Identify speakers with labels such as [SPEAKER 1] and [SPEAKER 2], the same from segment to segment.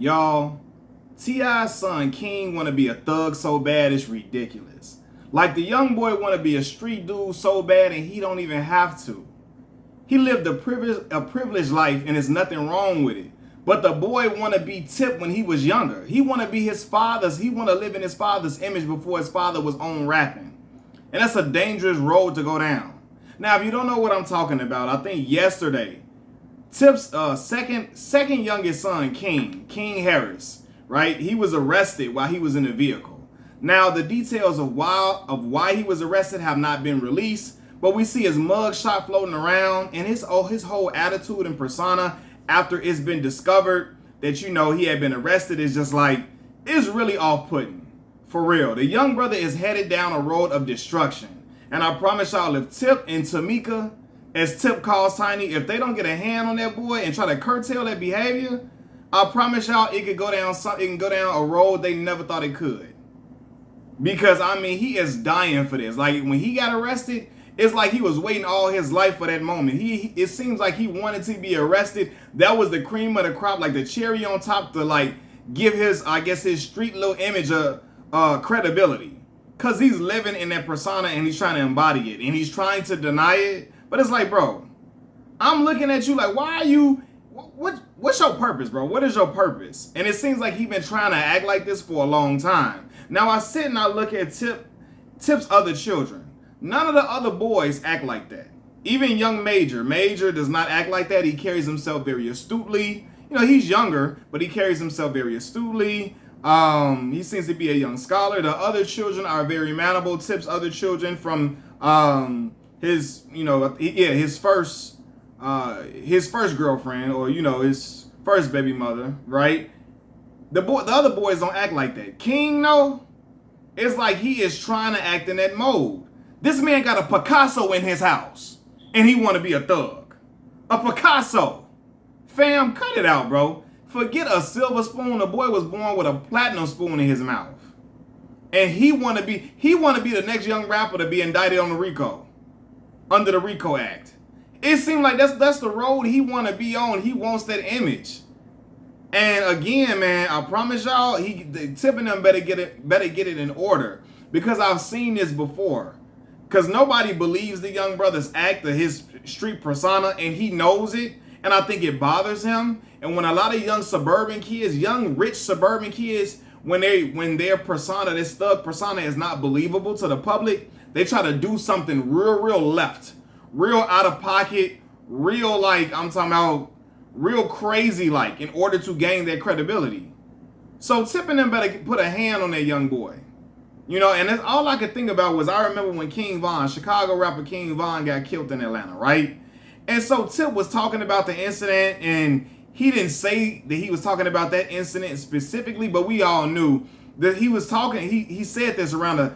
[SPEAKER 1] Y'all, T.I.'s son King want to be a thug so bad it's ridiculous. Like the young boy want to be a street dude so bad and he don't even have to. He lived a privileged life and there's nothing wrong with it. But the boy want to be Tip when he was younger. He want to be his father's. He want to live in his father's image before his father was on rapping. And that's a dangerous road to go down. Now, if you don't know what I'm talking about, I think yesterday, Tip's second youngest son, King Harris, right? He was arrested while he was in a vehicle. Now, the details of why he was arrested have not been released, but we see his mug shot floating around and his whole attitude and persona after it's been discovered that, he had been arrested is just like, it's really off-putting. For real. The young brother is headed down a road of destruction. And I promise y'all, if Tip and Tamika, as Tip calls Tiny, if they don't get a hand on that boy and try to curtail that behavior, I promise y'all it can go down a road they never thought it could. Because he is dying for this. Like when he got arrested, it's like he was waiting all his life for that moment. It seems like he wanted to be arrested. That was the cream of the crop, like the cherry on top to give his street little image of credibility. Cause he's living in that persona and he's trying to embody it and he's trying to deny it. But it's like, bro, I'm looking at you like, why are you, what's your purpose, bro? What is your purpose? And it seems like he's been trying to act like this for a long time. Now I sit and I look at Tip's other children. None of the other boys act like that. Even young Major does not act like that. He carries himself very astutely. He's younger, but he carries himself very astutely. He seems to be a young scholar. The other children are very manable. Tip's other children from his first girlfriend, or his first baby mother, right? The other boys don't act like that. King, no, it's like he is trying to act in that mode. This man got a Picasso in his house, and he want to be a thug. A Picasso, fam, cut it out, bro. Forget a silver spoon. The boy was born with a platinum spoon in his mouth. And he want to be the next young rapper to be indicted on the RICO. Under the RICO Act. It seemed like that's the road he want to be on. He wants that image. And again, man, I promise y'all, Tip and them better get it in order. Because I've seen this before. Because nobody believes the young brother's act or his street persona, and he knows it. And I think it bothers him. And when a lot of young rich suburban kids, when their persona, this thug persona is not believable to the public, they try to do something real left, real out of pocket, real real crazy in order to gain their credibility. So Tip and them better put a hand on that young boy. And that's all I could think about was I remember when Chicago rapper King Von got killed in Atlanta, right? And so Tip was talking about the incident, and he didn't say that he was talking about that incident specifically, but we all knew that he was talking. He said this around a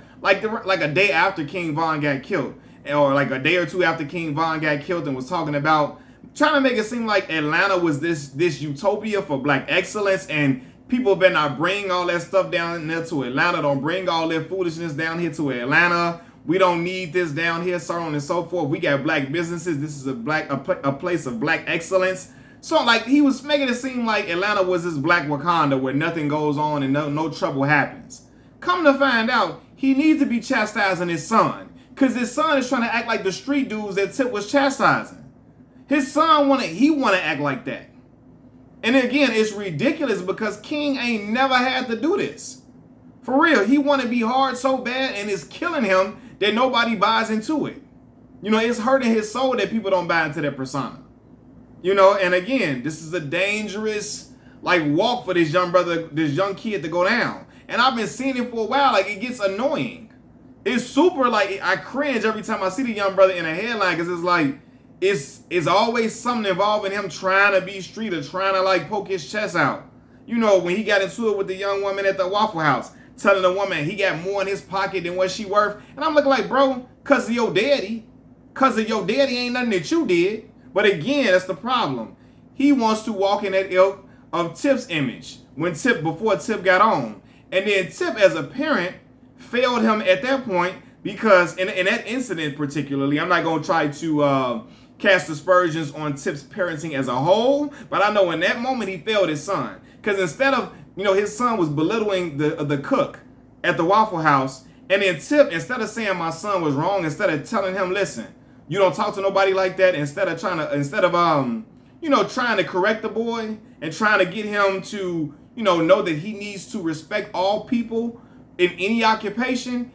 [SPEAKER 1] day after King Von got killed, or like a day or two after King Von got killed, and was talking about trying to make it seem like Atlanta was this utopia for black excellence, and people better not bring all that stuff down there to Atlanta. Don't bring all that foolishness down here to Atlanta. We don't need this down here, so on and so forth. We got black businesses. This is a place of black excellence. So he was making it seem like Atlanta was this black Wakanda where nothing goes on and no trouble happens. Come to find out, he needs to be chastising his son, because his son is trying to act like the street dudes that Tip was chastising. His son want to act like that. And again, it's ridiculous because King ain't never had to do this. For real, he want to be hard so bad, and it's killing him that nobody buys into it. It's hurting his soul that people don't buy into that persona. And again, this is a dangerous walk for this young brother, this young kid to go down. And I've been seeing it for a while. It gets annoying. It's super I cringe every time I see the young brother in a headline, because it's always something involving him trying to be street or trying to poke his chest out. When he got into it with the young woman at the Waffle House, telling the woman he got more in his pocket than what she worth. And I'm looking like, bro, cause of your daddy ain't nothing that you did. But again, that's the problem. He wants to walk in that ilk of Tip's image before Tip got on. And then Tip as a parent failed him at that point, because in that incident particularly, I'm not going to try to cast aspersions on Tip's parenting as a whole, but I know in that moment he failed his son. Because instead of, his son was belittling the cook at the Waffle House, and then Tip, instead of saying my son was wrong, instead of telling him, listen, you don't talk to nobody like that, instead of trying to correct the boy and trying to get him to, know that he needs to respect all people in any occupation,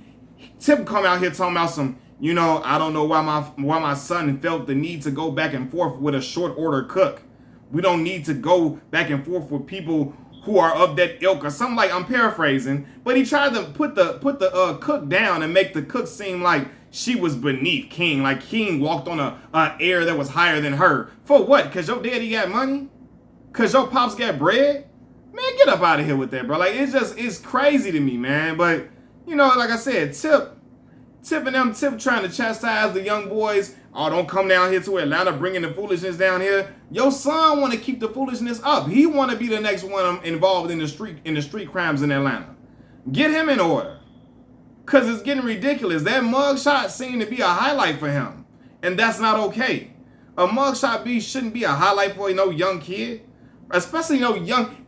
[SPEAKER 1] Tip come out here talking about some, I don't know why my son felt the need to go back and forth with a short order cook. We don't need to go back and forth with people who are of that ilk or something. Like, I'm paraphrasing, but he tried to put the cook down and make the cook seem like she was beneath King, like King walked on a air that was higher than her. For what? Because your daddy got money? Because your pops got bread? Man, get up out of here with that, bro. Like, it's crazy to me, man. But, like I said, Tip trying to chastise the young boys. Oh, don't come down here to Atlanta bringing the foolishness down here. Your son want to keep the foolishness up. He want to be the next one involved in the street crimes in Atlanta. Get him in order. Because it's getting ridiculous. That mugshot seemed to be a highlight for him. And that's not okay. A mugshot shouldn't be a highlight for no young kid. Especially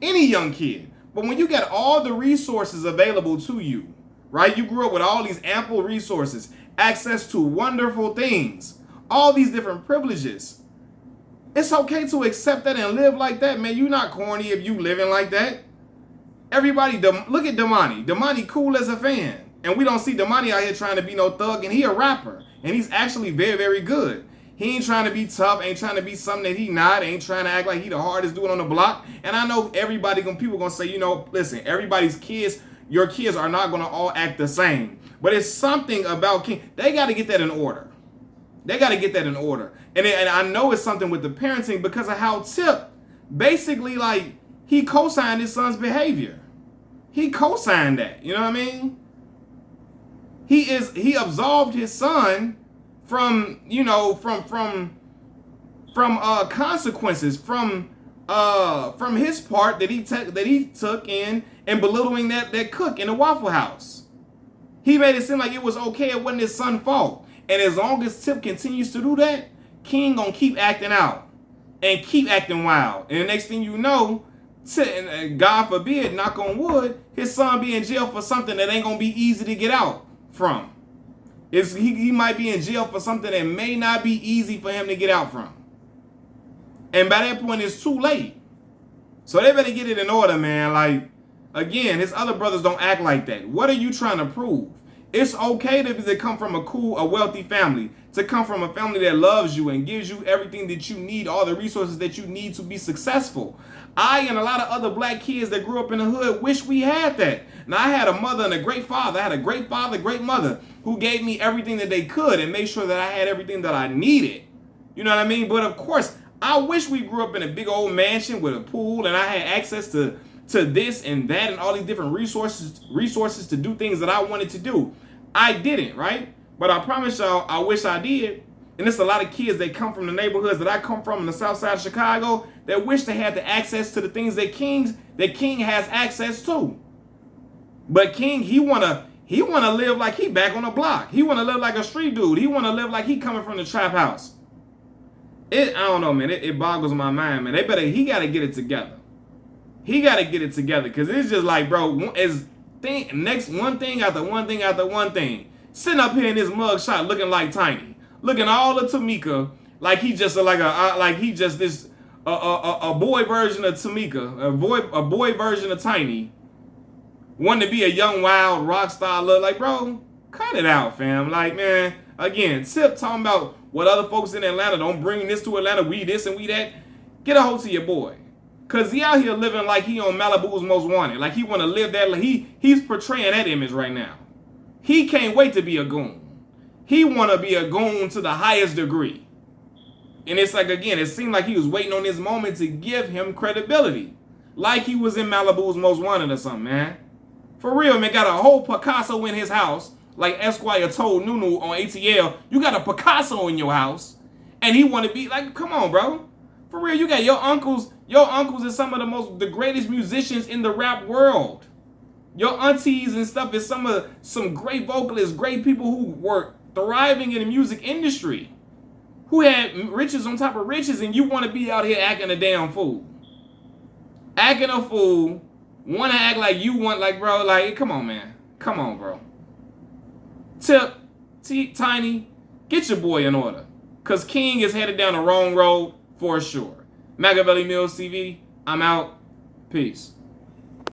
[SPEAKER 1] any young kid. But when you got all the resources available to you, right? You grew up with all these ample resources, access to wonderful things, all these different privileges. It's okay to accept that and live like that, man. You're not corny if you living like that. Everybody, look at Damani. Damani cool as a fan. And we don't see Damani out here trying to be no thug, and he a rapper. And he's actually very, very good. He ain't trying to be tough, ain't trying to be something that he not, ain't trying to act like he the hardest dude on the block. And I know people gonna say, listen, everybody's kids, your kids are not gonna all act the same. But it's something about King. They gotta get that in order. And I know it's something with the parenting because of how Tip basically, like, he co-signed his son's behavior. He co-signed that, you know what I mean? He absolved his son from consequences from his part that he took in belittling that cook in the Waffle House. He made it seem like it was okay. It wasn't his son's fault. And as long as Tip continues to do that, King gonna keep acting out and keep acting wild. And the next thing you know, God forbid, knock on wood, his son be in jail for something that ain't gonna be easy to get out from. He might be in jail for something that may not be easy for him to get out from. And by that point, it's too late. So they better get it in order, man. Like, again, his other brothers don't act like that. What are you trying to prove? It's okay to come from a wealthy family, to come from a family that loves you and gives you everything that you need, all the resources that you need to be successful. I and a lot of other black kids that grew up in the hood wish we had that. Now, I had a mother and a great father. I had a great father, great mother who gave me everything that they could and made sure that I had everything that I needed. You know what I mean? But of course, I wish we grew up in a big old mansion with a pool and I had access to this and that and all these different resources to do things that I wanted to do. I didn't, right? But I promise y'all, I wish I did. And there's a lot of kids that come from the neighborhoods that I come from in the south side of Chicago that wish they had the access to the things that King has access to. But King, he wanna live like he back on the block. He wanna live like a street dude. He wanna live like he coming from the trap house. I don't know, man. It boggles my mind, man. He gotta get it together. He gotta get it together. Cause it's just like, bro, one thing after one thing after one thing. Sitting up here in this mugshot looking like Tiny. Looking all of Tamika like he just a boy version of Tamika, a boy version of Tiny, wanting to be a young wild rock star. Look like, bro, cut it out, fam. Like, man, again, Tip talking about what other folks in Atlanta don't bring this to Atlanta. We this and we that. Get a hold to your boy, cause he out here living like he on Malibu's Most Wanted. Like he want to live that. Like he's portraying that image right now. He can't wait to be a goon. He want to be a goon to the highest degree. And it's like, again, it seemed like he was waiting on this moment to give him credibility. Like he was in Malibu's Most Wanted or something, man. For real, man, got a whole Picasso in his house. Like Esquire told Nunu on ATL, you got a Picasso in your house. And he want to be like, come on, bro. For real, you got your uncles. Your uncles is some of the greatest musicians in the rap world. Your aunties and stuff is some great vocalists, great people who were thriving in the music industry, who had riches on top of riches, and you want to be out here acting a damn fool. acting a fool, want to act like you want, like, bro, like, come on, man. Come on, bro. Tip, Tiny, get your boy in order. Because King is headed down the wrong road for sure. Machiavelli Mills TV, I'm out. Peace.